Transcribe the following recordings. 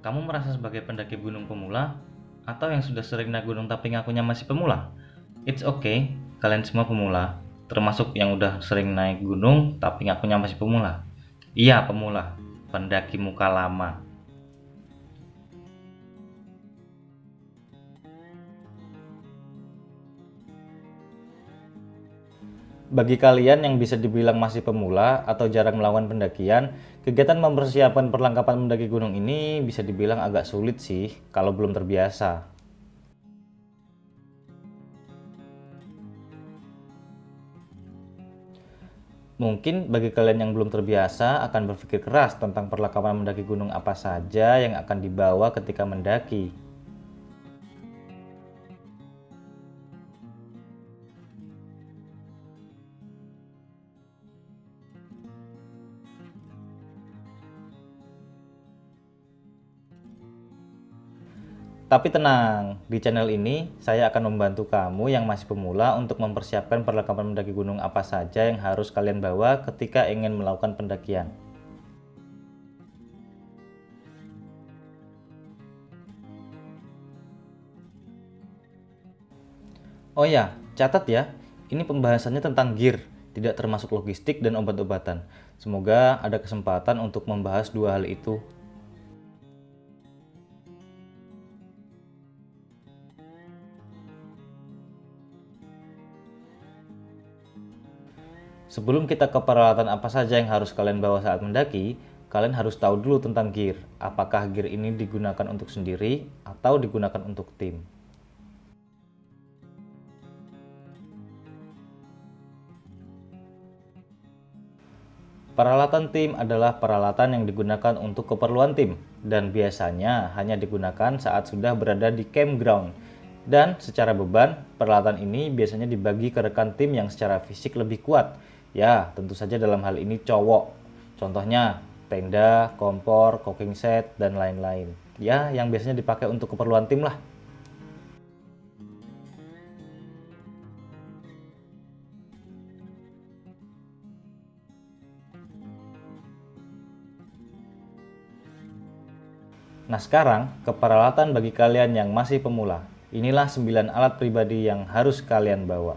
Kamu merasa sebagai pendaki gunung pemula atau yang sudah sering naik gunung tapi ngakunya masih pemula? It's okay, kalian semua pemula, termasuk yang udah sering naik gunung tapi ngakunya masih pemula. Iya, pemula, pendaki muka lama. Bagi kalian yang bisa dibilang masih pemula atau jarang melakukan pendakian, kegiatan mempersiapkan perlengkapan mendaki gunung ini bisa dibilang agak sulit sih kalau belum terbiasa. Mungkin bagi kalian yang belum terbiasa akan berpikir keras tentang perlengkapan mendaki gunung apa saja yang akan dibawa ketika mendaki. Tapi tenang, di channel ini saya akan membantu kamu yang masih pemula untuk mempersiapkan perlengkapan mendaki gunung apa saja yang harus kalian bawa ketika ingin melakukan pendakian. Oh ya, catat ya, ini pembahasannya tentang gear, tidak termasuk logistik dan obat-obatan. Semoga ada kesempatan untuk membahas dua hal itu. Sebelum kita ke peralatan apa saja yang harus kalian bawa saat mendaki, kalian harus tahu dulu tentang gear. Apakah gear ini digunakan untuk sendiri atau digunakan untuk tim. Peralatan tim adalah peralatan yang digunakan untuk keperluan tim dan biasanya hanya digunakan saat sudah berada di campground. Dan secara beban, peralatan ini biasanya dibagi ke rekan tim yang secara fisik lebih kuat. Ya, tentu saja dalam hal ini cowok. Contohnya tenda, kompor, cooking set, dan lain-lain. Ya, yang biasanya dipakai untuk keperluan tim lah. Nah sekarang, ke peralatan bagi kalian yang masih pemula. Inilah 9 alat pribadi yang harus kalian bawa.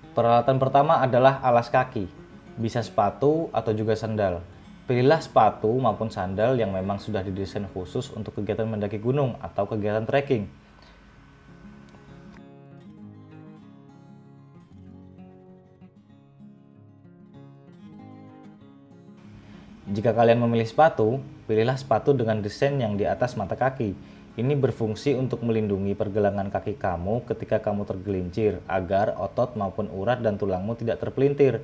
Peralatan pertama adalah alas kaki, bisa sepatu atau juga sandal. Pilihlah sepatu maupun sandal yang memang sudah didesain khusus untuk kegiatan mendaki gunung atau kegiatan trekking. Jika kalian memilih sepatu, pilihlah sepatu dengan desain yang di atas mata kaki. Ini berfungsi untuk melindungi pergelangan kaki kamu ketika kamu tergelincir agar otot maupun urat dan tulangmu tidak terpelintir.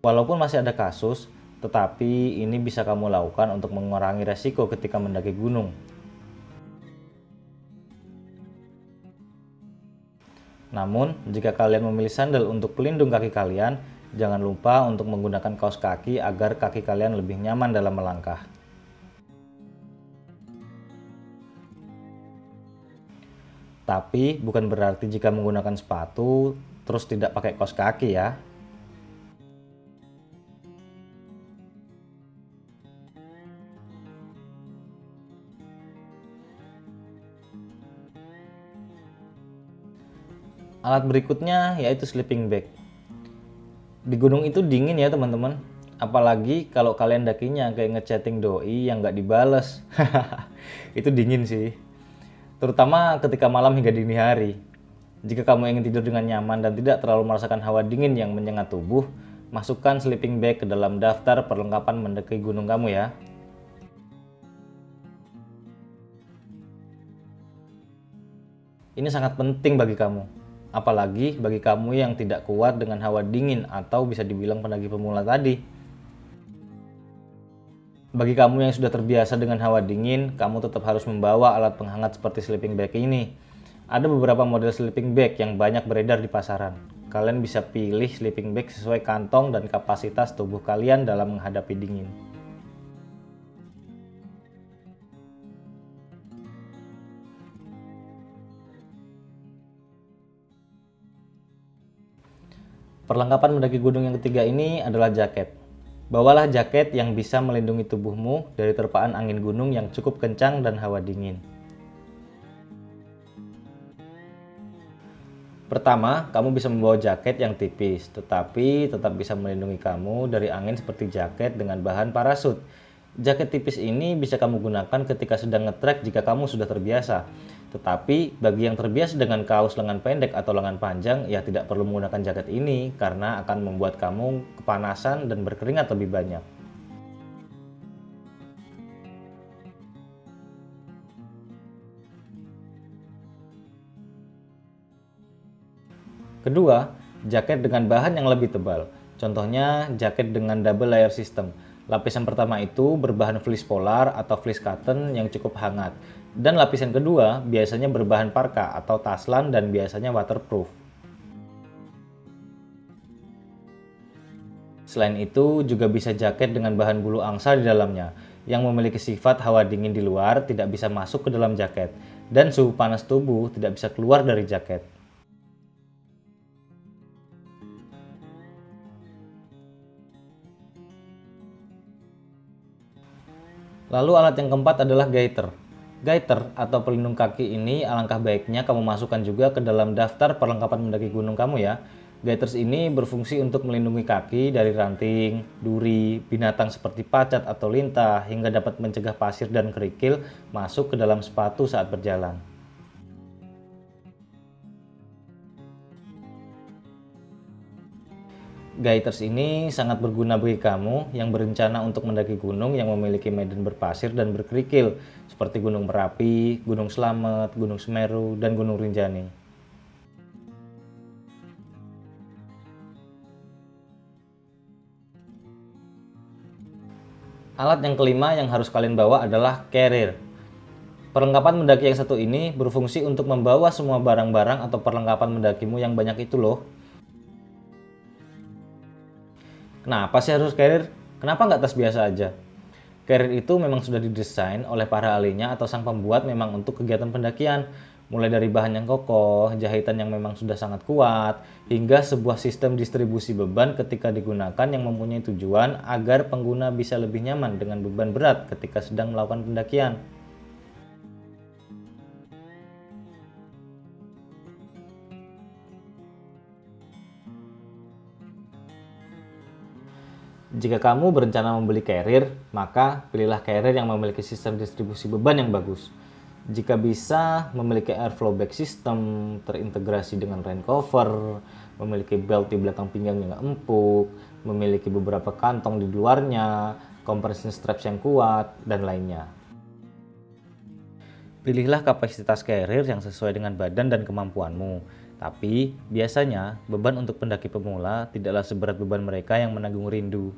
Walaupun masih ada kasus, tetapi ini bisa kamu lakukan untuk mengurangi resiko ketika mendaki gunung. Namun, jika kalian memilih sandal untuk pelindung kaki kalian, jangan lupa untuk menggunakan kaos kaki agar kaki kalian lebih nyaman dalam melangkah. Tapi, bukan berarti jika menggunakan sepatu, terus tidak pakai kaos kaki ya. Alat berikutnya yaitu sleeping bag. Di gunung itu dingin ya teman-teman. Apalagi kalau kalian dakinya kayak ngechatting doi yang nggak dibales. Itu dingin sih. Terutama ketika malam hingga dini hari. Jika kamu ingin tidur dengan nyaman dan tidak terlalu merasakan hawa dingin yang menyengat tubuh, masukkan sleeping bag ke dalam daftar perlengkapan mendaki gunung kamu ya. Ini sangat penting bagi kamu. Apalagi bagi kamu yang tidak kuat dengan hawa dingin atau bisa dibilang pendaki pemula tadi. Bagi kamu yang sudah terbiasa dengan hawa dingin, kamu tetap harus membawa alat penghangat seperti sleeping bag ini. Ada beberapa model sleeping bag yang banyak beredar di pasaran. kalian bisa pilih sleeping bag sesuai kantong dan kapasitas tubuh kalian dalam menghadapi dingin. Perlengkapan mendaki gunung yang ketiga ini adalah jaket. Bawalah jaket yang bisa melindungi tubuhmu dari terpaan angin gunung yang cukup kencang dan hawa dingin. Pertama, kamu bisa membawa jaket yang tipis, tetapi tetap bisa melindungi kamu dari angin seperti jaket dengan bahan parasut. Jaket tipis ini bisa kamu gunakan ketika sedang nge-trek jika kamu sudah terbiasa. Tetapi bagi yang terbiasa dengan kaos lengan pendek atau lengan panjang, ya tidak perlu menggunakan jaket ini karena akan membuat kamu kepanasan dan berkeringat lebih banyak. Kedua, jaket dengan bahan yang lebih tebal. Contohnya, jaket dengan double layer system. Lapisan pertama itu berbahan fleece polar atau fleece cotton yang cukup hangat. Dan lapisan kedua biasanya berbahan parka atau taslan dan biasanya waterproof. Selain itu, juga bisa jaket dengan bahan bulu angsa di dalamnya, yang memiliki sifat hawa dingin di luar tidak bisa masuk ke dalam jaket, dan suhu panas tubuh tidak bisa keluar dari jaket. Lalu alat yang keempat adalah gaiter. Gaiter atau pelindung kaki ini alangkah baiknya kamu masukkan juga ke dalam daftar perlengkapan mendaki gunung kamu ya. Gaiters ini berfungsi untuk melindungi kaki dari ranting, duri, binatang seperti pacat atau lintah hingga dapat mencegah pasir dan kerikil masuk ke dalam sepatu saat berjalan. Gaiters ini sangat berguna bagi kamu yang berencana untuk mendaki gunung yang memiliki medan berpasir dan berkerikil, seperti Gunung Merapi, Gunung Slamet, Gunung Semeru, dan Gunung Rinjani. Alat yang kelima yang harus kalian bawa adalah carrier. Perlengkapan mendaki yang satu ini berfungsi untuk membawa semua barang-barang atau perlengkapan mendakimu yang banyak itu loh. Kenapa sih harus carrier? Kenapa nggak tas biasa aja? Carrier itu memang sudah didesain oleh para ahlinya atau sang pembuat memang untuk kegiatan pendakian. Mulai dari bahan yang kokoh, jahitan yang memang sudah sangat kuat, hingga sebuah sistem distribusi beban ketika digunakan yang mempunyai tujuan agar pengguna bisa lebih nyaman dengan beban berat ketika sedang melakukan pendakian. Jika kamu berencana membeli carrier, maka pilihlah carrier yang memiliki sistem distribusi beban yang bagus. Jika bisa, memiliki airflow bag system, terintegrasi dengan rain cover, memiliki belt di belakang pinggang yang empuk, memiliki beberapa kantong di luarnya, compression straps yang kuat, dan lainnya. Pilihlah kapasitas carrier yang sesuai dengan badan dan kemampuanmu. Tapi, biasanya beban untuk pendaki pemula tidaklah seberat beban mereka yang menanggung rindu.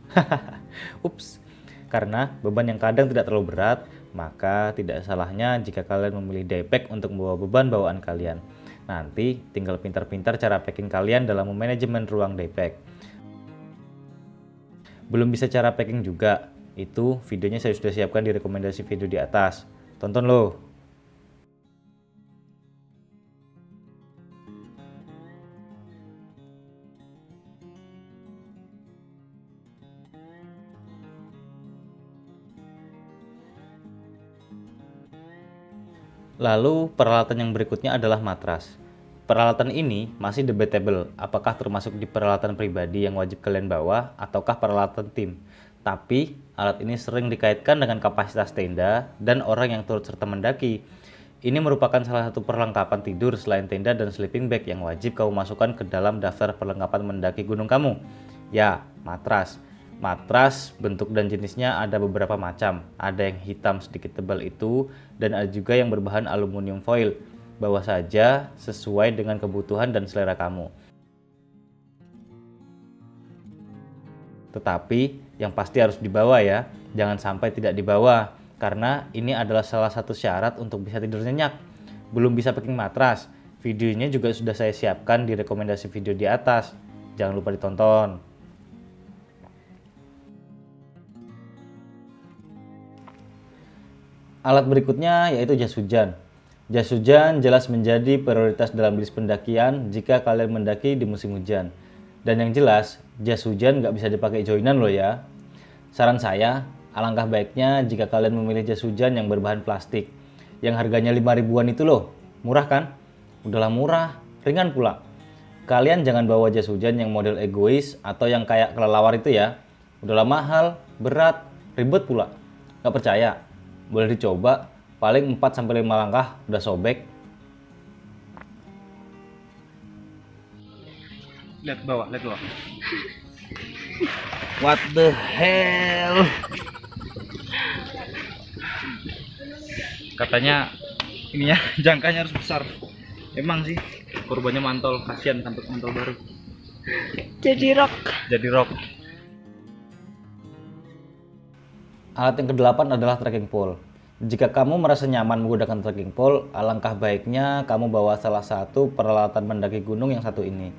Ups, karena beban yang kadang tidak terlalu berat, maka tidak salahnya jika kalian memilih daypack untuk membawa beban bawaan kalian. Nanti tinggal pintar-pintar cara packing kalian dalam memanajemen ruang daypack. Belum bisa cara packing juga, itu videonya saya sudah siapkan di rekomendasi video di atas. Tonton loh! Lalu peralatan yang berikutnya adalah matras. Peralatan ini masih debatable apakah termasuk di peralatan pribadi yang wajib kalian bawa ataukah peralatan tim. Tapi alat ini sering dikaitkan dengan kapasitas tenda dan orang yang turut serta mendaki. Ini merupakan salah satu perlengkapan tidur selain tenda dan sleeping bag yang wajib kamu masukkan ke dalam daftar perlengkapan mendaki gunung kamu. Ya, matras. Matras bentuk dan jenisnya ada beberapa macam. Ada yang hitam sedikit tebal itu dan ada juga yang berbahan aluminium foil. Bawa saja sesuai dengan kebutuhan dan selera kamu. Tetapi yang pasti harus dibawa ya. Jangan sampai tidak dibawa karena ini adalah salah satu syarat untuk bisa tidur nyenyak. Belum bisa packing matras. Videonya juga sudah saya siapkan di rekomendasi video di atas. Jangan lupa ditonton. Alat berikutnya yaitu jas hujan. Jas hujan jelas menjadi prioritas dalam list pendakian jika kalian mendaki di musim hujan. Dan yang jelas, jas hujan nggak bisa dipakai joinan loh ya. Saran saya, alangkah baiknya jika kalian memilih jas hujan yang berbahan plastik. Yang harganya 5 ribuan itu loh, murah kan? Udahlah murah, ringan pula. Kalian jangan bawa jas hujan yang model egois atau yang kayak kelelawar itu ya. Udahlah mahal, berat, ribet pula. Gak percaya? Boleh dicoba, paling 4-5 langkah udah sobek. Lihat bawah. What the hell? Katanya ini ya, jangkanya harus besar. Emang sih, korbannya mantol, kasihan sampai mantol baru. Jadi rock. Alat yang ke-8 adalah trekking pole. Jika kamu merasa nyaman menggunakan trekking pole, alangkah baiknya kamu bawa salah satu peralatan mendaki gunung yang satu ini.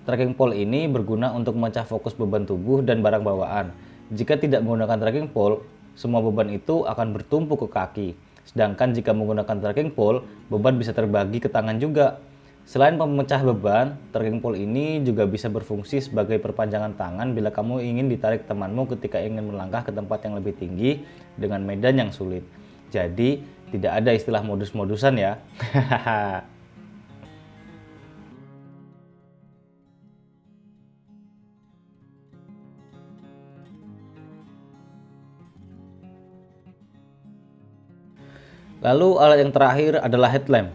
Trekking pole ini berguna untuk memecah fokus beban tubuh dan barang bawaan. Jika tidak menggunakan trekking pole, semua beban itu akan bertumpuk ke kaki. Sedangkan jika menggunakan trekking pole, beban bisa terbagi ke tangan juga. Selain pemecah beban, trekking pole ini juga bisa berfungsi sebagai perpanjangan tangan bila kamu ingin ditarik temanmu ketika ingin melangkah ke tempat yang lebih tinggi dengan medan yang sulit. Jadi, tidak ada istilah modus-modusan ya. Lalu alat yang terakhir adalah headlamp.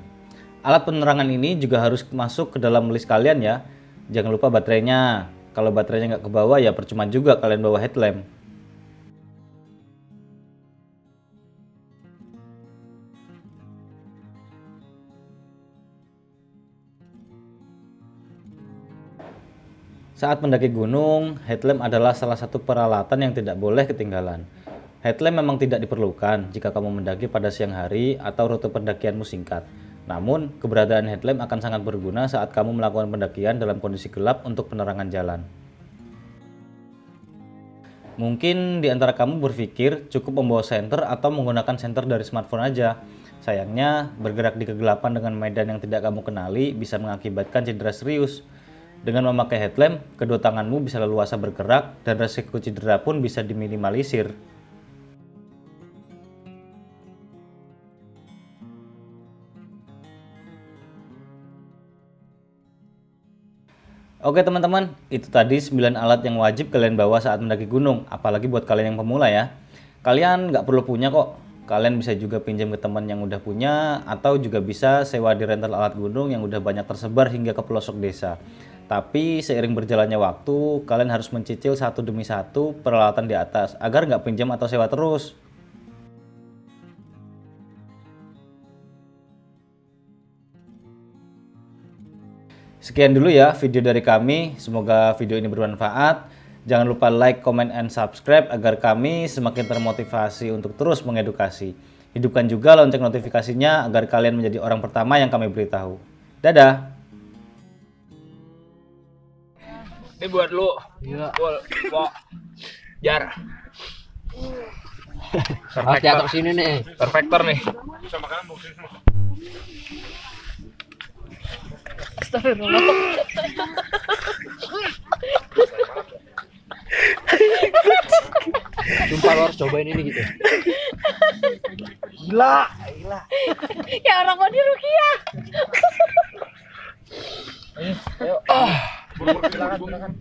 Alat penerangan ini juga harus masuk ke dalam list kalian ya. Jangan lupa baterainya. Kalau baterainya nggak ke bawah ya percuma juga kalian bawa headlamp. Saat mendaki gunung, headlamp adalah salah satu peralatan yang tidak boleh ketinggalan. Headlamp memang tidak diperlukan jika kamu mendaki pada siang hari atau rute pendakianmu singkat. Namun, keberadaan headlamp akan sangat berguna saat kamu melakukan pendakian dalam kondisi gelap untuk penerangan jalan. Mungkin di antara kamu berpikir cukup membawa senter atau menggunakan senter dari smartphone aja. Sayangnya, bergerak di kegelapan dengan medan yang tidak kamu kenali bisa mengakibatkan cedera serius. Dengan memakai headlamp, kedua tanganmu bisa leluasa bergerak dan resiko cedera pun bisa diminimalisir. Oke teman-teman, itu tadi 9 alat yang wajib kalian bawa saat mendaki gunung, apalagi buat kalian yang pemula ya. Kalian nggak perlu punya kok, kalian bisa juga pinjam ke teman yang udah punya, atau juga bisa sewa di rental alat gunung yang udah banyak tersebar hingga ke pelosok desa. Tapi seiring berjalannya waktu, kalian harus mencicil satu demi satu peralatan di atas, agar nggak pinjam atau sewa terus. Sekian dulu ya video dari kami, semoga video ini bermanfaat. Jangan lupa like, comment, and subscribe agar kami semakin termotivasi untuk terus mengedukasi. Hidupkan juga lonceng notifikasinya agar kalian menjadi orang pertama yang kami beritahu. Dadah! Ini buat lu. Iya. Jar. Oke, atas sini nih. Perfektor nih. Astagfirullah. Sumpah lo harus cobain ini gitu. Gila. Ya orang mau di Rukiah. Ayo. Buru-buru silakan.